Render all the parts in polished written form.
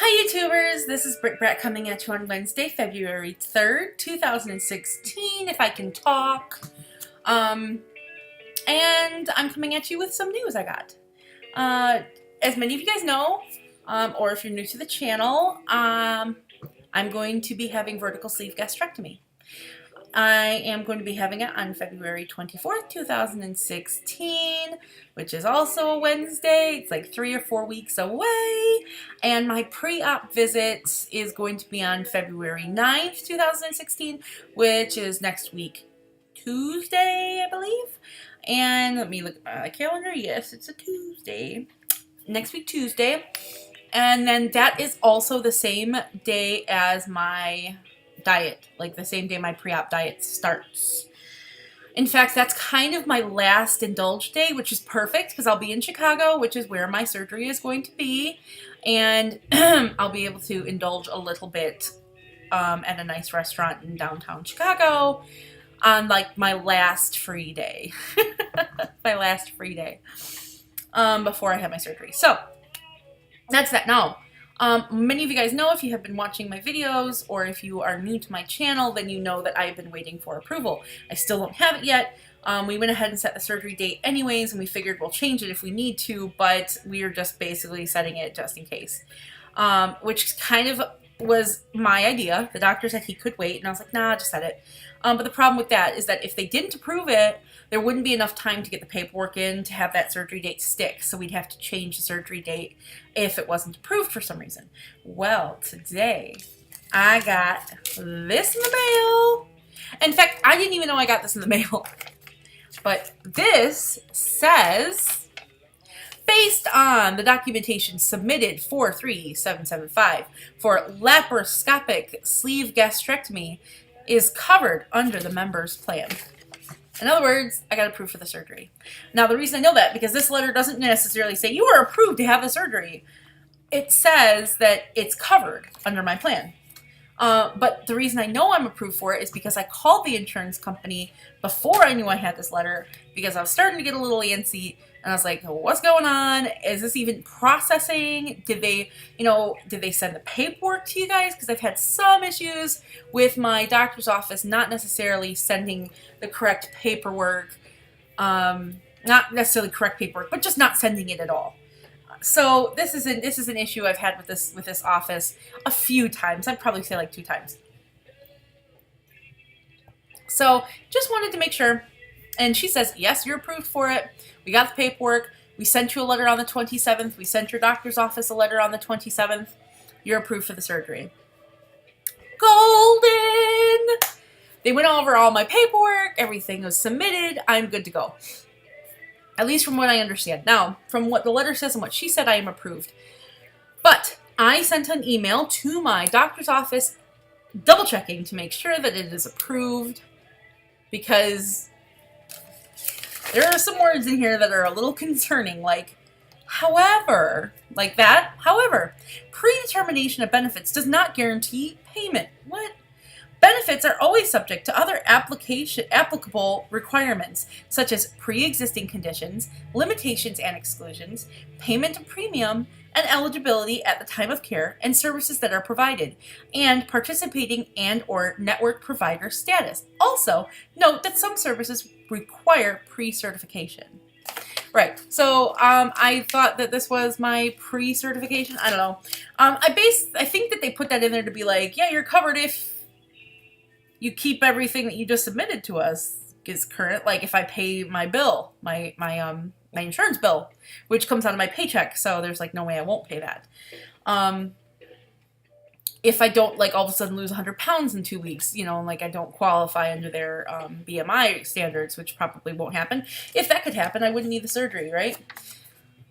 Hi YouTubers, this is Vsgbrittbratt coming at you on Wednesday, February 3rd, 2016, if I can talk. And I'm coming at you with some news I got. As many of you guys know, or if you're new to the channel, I'm going to be having vertical sleeve gastrectomy. I am going to be having it on February 24th, 2016, which is also a Wednesday. It's like 3 or 4 weeks away. And my pre-op visit is going to be on February 9th, 2016, which is next week, Tuesday, I believe. And let me look at my calendar. Yes, it's a Tuesday. Next week, Tuesday. And then that is also the same day as my diet, like the same day my pre-op diet starts. In fact, that's kind of my last indulge day, which is perfect because I'll be in Chicago, which is where my surgery is going to be, and I'll be able to indulge a little bit at a nice restaurant in downtown Chicago on like my last free day. My last free day before I have my surgery. So that's that. Now, many of you guys know, if you have been watching my videos or if you are new to my channel, then you know that I've been waiting for approval. I still don't have it yet. We went ahead and set the surgery date anyways, and we figured we'll change it if we need to, but we are just basically setting it just in case. Which kind of was my idea. The doctor said he could wait, and I was like, nah, just set it. But the problem with that is that if they didn't approve it, there wouldn't be enough time to get the paperwork in to have that surgery date stick. So we'd have to change the surgery date if it wasn't approved for some reason. Well, today I got this in the mail. In fact, I didn't even know I got this in the mail. But this says, based on the documentation submitted 43775 for laparoscopic sleeve gastrectomy, is covered under the member's plan. In other words, I got approved for the surgery. Now, the reason I know that, because this letter doesn't necessarily say you are approved to have the surgery. It says that it's covered under my plan. But the reason I know I'm approved for it is because I called the insurance company before I knew I had this letter, because I was starting to get a little antsy, and I was like, what's going on? Is this even processing? Did they send the paperwork to you guys? Because I've had some issues with my doctor's office not necessarily sending the correct paperwork, not necessarily correct paperwork, but just not sending it at all. So this is an issue I've had with this office a few times. I'd probably say like 2 times. So just wanted to make sure. And she says, yes, you're approved for it. We got the paperwork. We sent you a letter on the 27th. We sent your doctor's office a letter on the 27th. You're approved for the surgery. Golden! They went over all my paperwork. Everything was submitted. I'm good to go. At least from what I understand. Now, from what the letter says and what she said, I am approved. But I sent an email to my doctor's office double checking to make sure that it is approved, because there are some words in here that are a little concerning, like, however, like that. However, predetermination of benefits does not guarantee payment. What? Benefits are always subject to other applicable requirements, such as pre-existing conditions, limitations and exclusions, payment of premium, and eligibility at the time of care, and services that are provided, and participating and/or network provider status. Also, note that some services require pre-certification. Right, so I thought that this was my pre-certification. I don't know. I think that they put that in there to be like, yeah, you're covered if you keep everything that you just submitted to us is current. Like if I pay my bill, my insurance bill, which comes out of my paycheck, so there's like no way I won't pay that. If I don't like all of a sudden lose 100 pounds in 2 weeks, like I don't qualify under their BMI standards, which probably won't happen. If that could happen, I wouldn't need the surgery, right?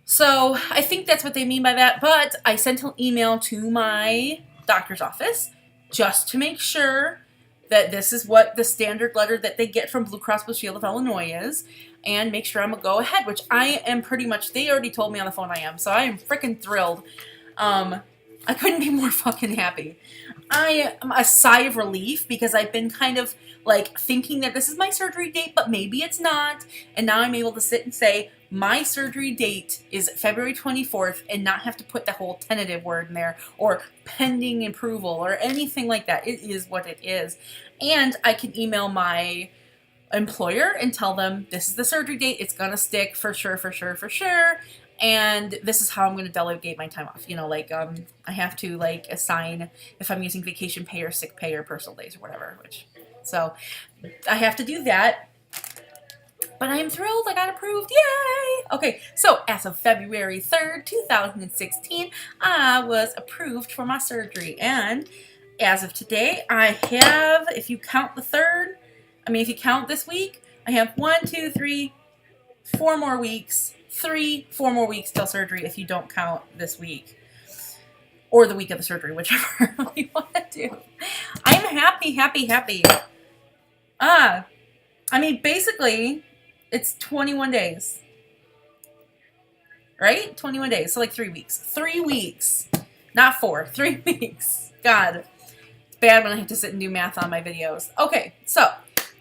So I think that's what they mean by that. But I sent an email to my doctor's office just to make sure that this is what the standard letter that they get from Blue Cross Blue Shield of Illinois is, and make sure I'm a go ahead, which I am pretty much. They already told me on the phone I am, so I am freaking thrilled. I couldn't be more fucking happy. I am a sigh of relief, because I've been kind of like thinking that this is my surgery date, but maybe it's not, and now I'm able to sit and say my surgery date is February 24th and not have to put the whole tentative word in there or pending approval or anything like that. It is what it is. And I can email my employer and tell them this is the surgery date. It's going to stick for sure, for sure, for sure. And this is how I'm going to delegate my time off. You know, like, I have to like assign if I'm using vacation pay or sick pay or personal days or whatever, so I have to do that. But I am thrilled I got approved. Yay! Okay, so as of February 3rd, 2016, I was approved for my surgery. And as of today, I have, if you count if you count this week, I have 4 more weeks. 4 more weeks till surgery if you don't count this week. Or the week of the surgery, whichever you want to do. I'm happy. Basically, it's 21 days. Right? 21 days. So like 3 weeks. 3 weeks. Not 4. 3 weeks. God. It's bad when I have to sit and do math on my videos. Okay, so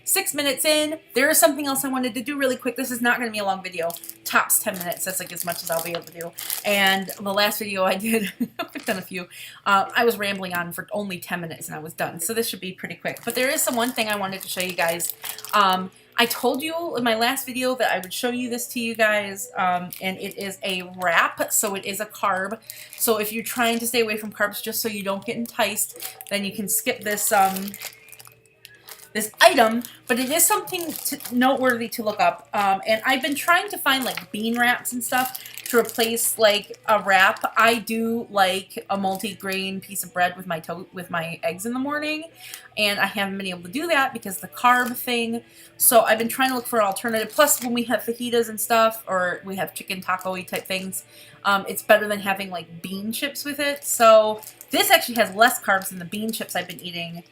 6 minutes in. There is something else I wanted to do really quick. This is not going to be a long video. Tops 10 minutes. That's like as much as I'll be able to do. And the last video I did, I've done a few, I was rambling on for only 10 minutes and I was done. So this should be pretty quick. But there is one thing I wanted to show you guys. I told you in my last video that I would show you this to you guys, and it is a wrap, so it is a carb. So if you're trying to stay away from carbs just so you don't get enticed, then you can skip this this item, but it is something noteworthy to look up. And I've been trying to find like bean wraps and stuff to replace like a wrap. I do like a multi-grain piece of bread with my eggs in the morning, and I haven't been able to do that because the carb thing. So I've been trying to look for an alternative. Plus, when we have fajitas and stuff, or we have chicken taco-y type things, it's better than having like bean chips with it. So this actually has less carbs than the bean chips I've been eating.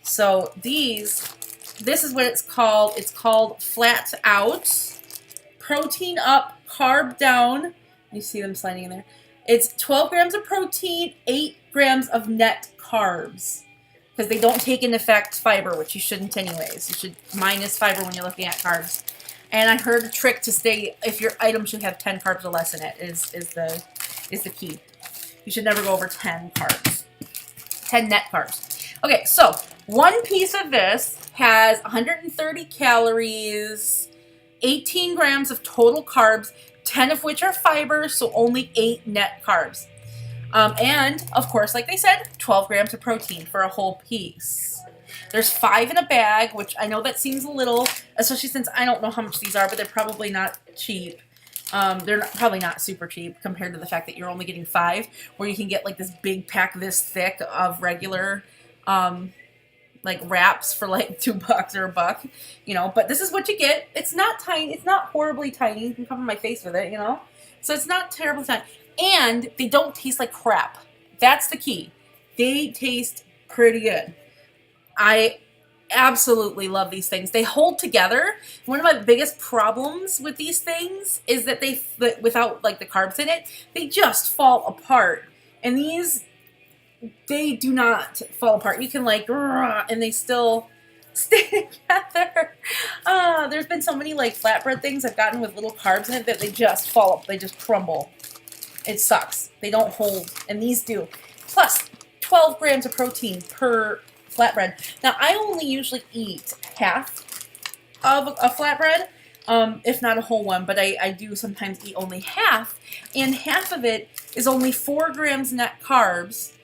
So this is what it's called. It's called Flat Out. Protein up, carb down. You see them sliding in there. It's 12 grams of protein, 8 grams of net carbs. Because they don't take into effect fiber, which you shouldn't anyways. You should minus fiber when you're looking at carbs. And I heard a trick to stay, if your item should have 10 carbs or less in it, is the key. You should never go over 10 carbs. 10 net carbs. Okay, so one piece of this has 130 calories, 18 grams of total carbs, 10 of which are fiber, so only 8 net carbs. And, of course, like they said, 12 grams of protein for a whole piece. There's 5 in a bag, which I know that seems a little, especially since I don't know how much these are, but they're probably not cheap. Probably not super cheap compared to the fact that you're only getting 5, where you can get like this big pack this thick of regular like wraps for like $2 or $1, you know, but this is what you get. It's not tiny. It's not horribly tiny. You can cover my face with it, you know, so it's not terribly tiny. And they don't taste like crap. That's the key. They taste pretty good. I absolutely love these things. They hold together. One of my biggest problems with these things is that without like the carbs in it, they just fall apart. And these, they do not fall apart. You can like, and they still stay together. There's been so many like flatbread things I've gotten with little carbs in it that they just fall up. They just crumble. It sucks. They don't hold, and these do. Plus, 12 grams of protein per flatbread. Now, I only usually eat half of a flatbread, if not a whole one, but I do sometimes eat only half, and half of it is only 4 grams net carbs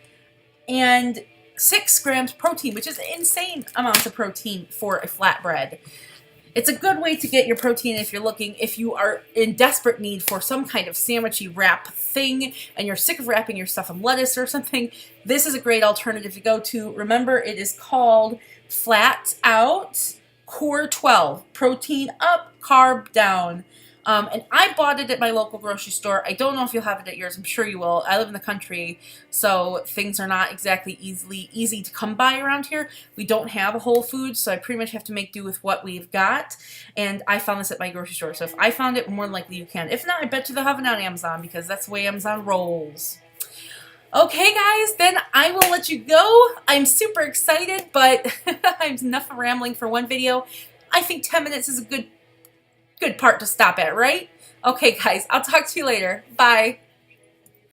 and 6 grams protein, which is insane amounts of protein for a flatbread. It's a good way to get your protein if you are in desperate need for some kind of sandwichy wrap thing and you're sick of wrapping your stuff in lettuce or something. This is a great alternative to go to. Remember, it is called Flat Out Core 12. Protein up, carb down. And I bought it at my local grocery store. I don't know if you'll have it at yours. I'm sure you will. I live in the country, so things are not exactly easy to come by around here. We don't have a Whole Foods, so I pretty much have to make do with what we've got. And I found this at my grocery store. So if I found it, more than likely you can. If not, I bet you they'll have it on Amazon because that's the way Amazon rolls. Okay, guys, then I will let you go. I'm super excited, but I'm enough rambling for one video. I think 10 minutes is a good part to stop at, right? Okay, guys, I'll talk to you later. Bye.